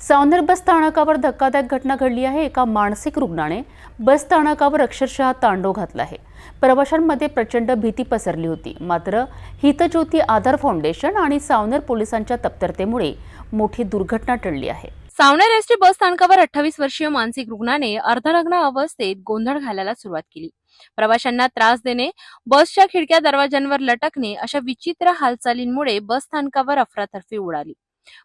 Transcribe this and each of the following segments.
सावनेर बस स्थानकावर धक्कादायक घटना घडली आहे। एका मानसिक रुग्णाने बस स्थानकावर अक्षरशः तांडव घातला आहे। प्रवाशांमध्ये प्रचंड भीती पसरली होती। मात्र हितज्योती आधार फाउंडेशन आणि सावनेर पोलिसांच्या तत्परतेमुळे मोठी दुर्घटना टळली आहे। सावनेर एसटी बस स्थानकावर 28 वर्षीय मानसिक रुग्णाने अर्धनग्न अवस्थेत गोंधळ घालायला सुरुवात केली। प्रवाशांना त्रास देणे, बसच्या खिडक्या दरवाजांवर लटकणे अशा विचित्र हालचालींमुळे बस स्थानकावर अफरातफरी उडाली।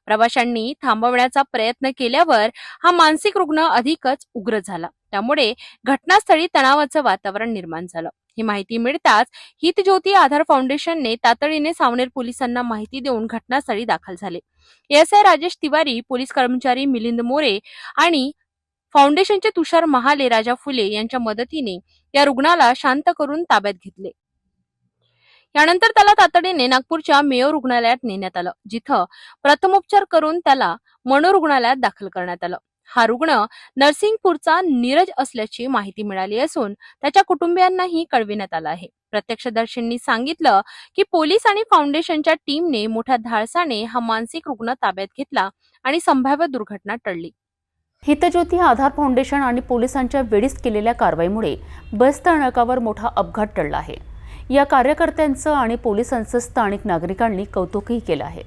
प्रवाशांनी थांबवण्याचा प्रयत्न केल्यावर हा मानसिक रुग्ण अधिकच उग्र झाला। त्यामुळे घटनास्थळी तणावाचं वातावरण निर्माण झालं। ही माहिती मिळताच हितज्योती आधार फाउंडेशनने तातडीने सावनेर पोलिसांना माहिती देऊन घटनास्थळी दाखल झाले। एएसआय राजेश तिवारी, पोलीस कर्मचारी मिलिंद मोरे आणि फाउंडेशनचे तुषार महाले, राजा फुले यांच्या मदतीने या रुग्णाला शांत करून ताब्यात घेतले। यानंतर त्याला तातडीने नागपूरच्या मेयो रुग्णालयात नेण्यात आलं, जिथं प्रथमोपचार करून त्याला मनोरुग्णालयात दाखल करण्यात आलं। हा रुग्ण नरसिंगपूरचा नीरज असल्याची माहिती मिळाली असून त्याच्या कुटुंबियांनाही कळविण्यात आलं आहे। प्रत्यक्षदर्शींनी सांगितलं की पोलीस आणि फाउंडेशनच्या टीमने मोठ्या धाडसाने हा मानसिक रुग्ण ताब्यात घेतला आणि संभाव्य दुर्घटना टळली। हितज्योती आधार फाउंडेशन आणि पोलिसांच्या वेळीच केलेल्या कारवाईमुळे बस स्थानकावर मोठा अपघात टळला आहे। या कार्यकर्त्यांचं आणि पोलिसांचं स्थानिक नागरिकांनी कौतुकही केलं आहे।